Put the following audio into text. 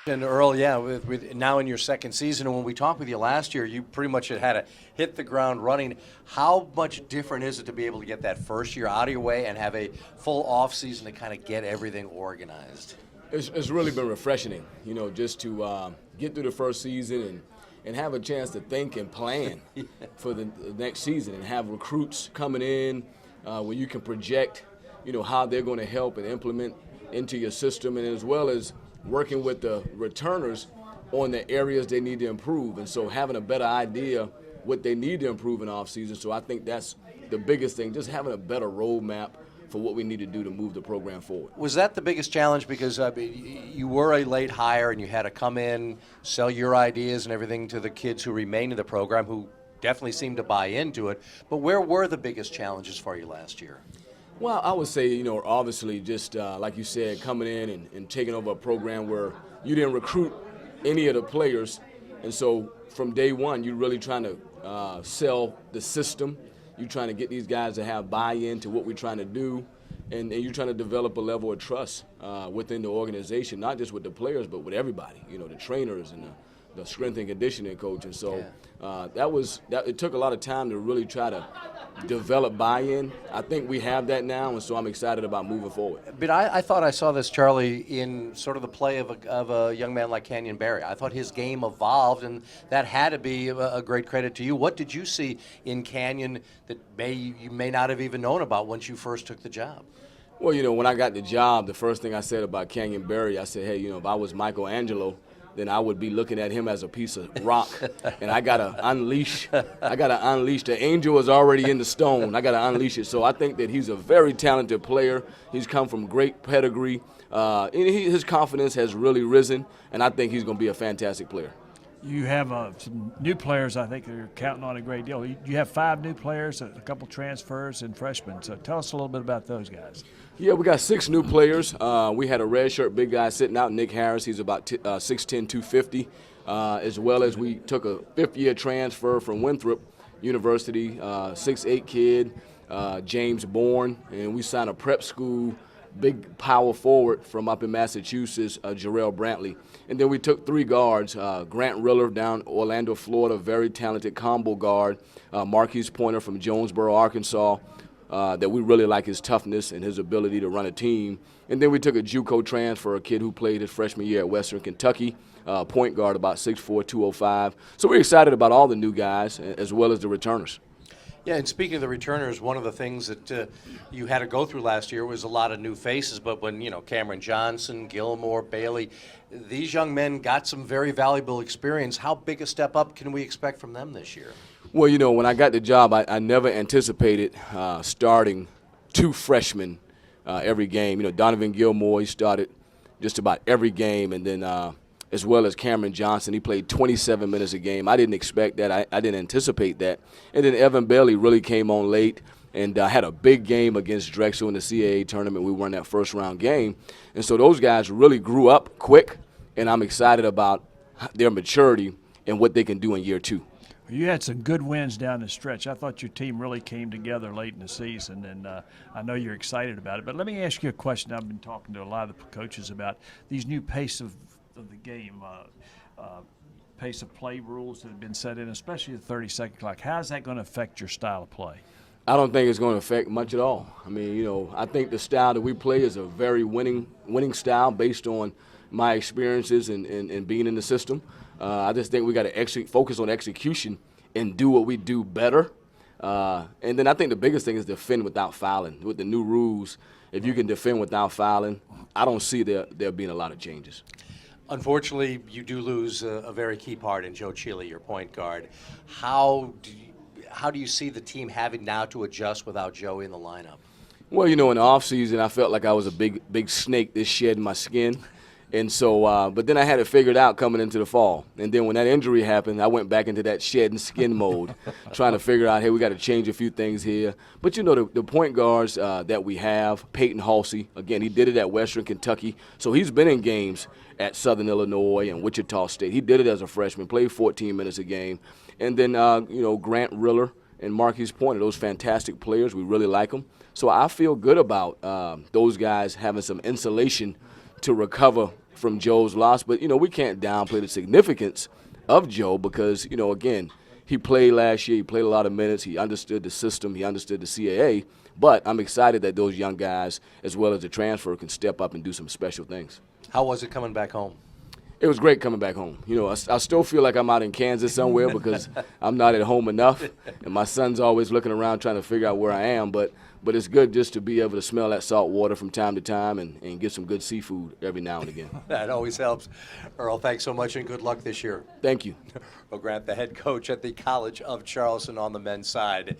And Earl, yeah, with now in your second season, and when we talked with you last year, you pretty much had to hit the ground running. How much different is it to be able to get that first year out of your way and have a full off season to kind of get everything organized? It's really been refreshing, just to get through the first season and have a chance to think and plan for the next season and have recruits coming in where you can project, how they're going to help and implement into your system, and as well as working with the returners on the areas they need to improve. And so having a better idea what they need to improve in off season. So I think that's the biggest thing, just having a better roadmap for what we need to do to move the program forward. Was that the biggest challenge? Because you were a late hire and you had to come in, sell your ideas and everything to the kids who remain in the program, who definitely seemed to buy into it. But where were the biggest challenges for you last year? Well, I would say, obviously just like you said, coming in and taking over a program where you didn't recruit any of the players. And so from day one, you're really trying to sell the system. You're trying to get these guys to have buy-in to what we're trying to do. And you're trying to develop a level of trust within the organization, not just with the players, but with everybody, the trainers and the strength and conditioning coach. And so it took a lot of time to really try to develop buy-in. I think we have that now, and so I'm excited about moving forward. But I thought I saw this, Charlie, in sort of the play of a young man like Canyon Barry. I thought his game evolved, and that had to be a great credit to you. What did you see in Canyon that you may not have even known about once you first took the job? Well, when I got the job, the first thing I said about Canyon Barry, I said, hey, if I was Michelangelo, then I would be looking at him as a piece of rock, and I gotta unleash. The angel is already in the stone. I gotta unleash it. So I think that he's a very talented player. He's come from great pedigree. His confidence has really risen, and I think he's gonna be a fantastic player. You have some new players, I think, that are counting on a great deal. You have 5 new players, a couple transfers, and freshmen. So tell us a little bit about those guys. Yeah, we got 6 new players. We had a redshirt big guy sitting out, Nick Harris. He's about 6'10", 250, as well as we took a 5th-year transfer from Winthrop University, 6'8" kid, James Bourne, and we signed a prep school big power forward from up in Massachusetts, Jarrell Brantley. And then we took 3 guards, Grant Riller down Orlando, Florida, very talented combo guard, Marquise Pointer from Jonesboro, Arkansas, that we really like his toughness and his ability to run a team. And then we took a JUCO transfer, a kid who played his freshman year at Western Kentucky, point guard, about 6'4", 205. So we're excited about all the new guys as well as the returners. Yeah, and speaking of the returners, one of the things that you had to go through last year was a lot of new faces. But when, Cameron Johnson, Gilmore, Bailey, these young men got some very valuable experience. How big a step up can we expect from them this year? Well, when I got the job, I never anticipated starting 2 freshmen every game. Donovan Gilmore, he started just about every game, and then as well as Cameron Johnson, he played 27 minutes a game. I didn't expect that. I didn't anticipate that. And then Evan Bailey really came on late and had a big game against Drexel in the CAA tournament. We won that first-round game. And so those guys really grew up quick, and I'm excited about their maturity and what they can do in year 2. You had some good wins down the stretch. I thought your team really came together late in the season, and I know you're excited about it. But let me ask you a question. I've been talking to a lot of the coaches about these new pace of the game, pace of play rules that have been set in, especially the 30-second clock. How is that going to affect your style of play? I don't think it's going to affect much at all. I mean, I think the style that we play is a very winning style based on my experiences and being in the system. I just think we got to focus on execution and do what we do better. And then I think the biggest thing is defend without fouling. With the new rules, if you can defend without fouling, I don't see there being a lot of changes. Unfortunately, you do lose a very key part in Joe Chile, your point guard. How do you see the team having now to adjust without Joe in the lineup? Well, in the offseason, I felt like I was a big snake that shed my skin. And so, but then I had it figured out coming into the fall. And then when that injury happened, I went back into that shedding skin mode, trying to figure out, hey, we got to change a few things here. But, the point guards that we have, Peyton Halsey, again, he did it at Western Kentucky. So he's been in games at Southern Illinois and Wichita State. He did it as a freshman, played 14 minutes a game. And then, Grant Riller and Marquise Pointer, those fantastic players. We really like them. So I feel good about those guys having some insulation to recover from Joe's loss, but, we can't downplay the significance of Joe because, again, he played last year. He played a lot of minutes. He understood the system. He understood the CAA. But I'm excited that those young guys, as well as the transfer, can step up and do some special things. How was it coming back home? It was great coming back home. I still feel like I'm out in Kansas somewhere because I'm not at home enough, and my son's always looking around trying to figure out where I am. But it's good just to be able to smell that salt water from time to time and get some good seafood every now and again. That always helps. Earl, thanks so much and good luck this year. Thank you. Earl Grant, the head coach at the College of Charleston on the men's side.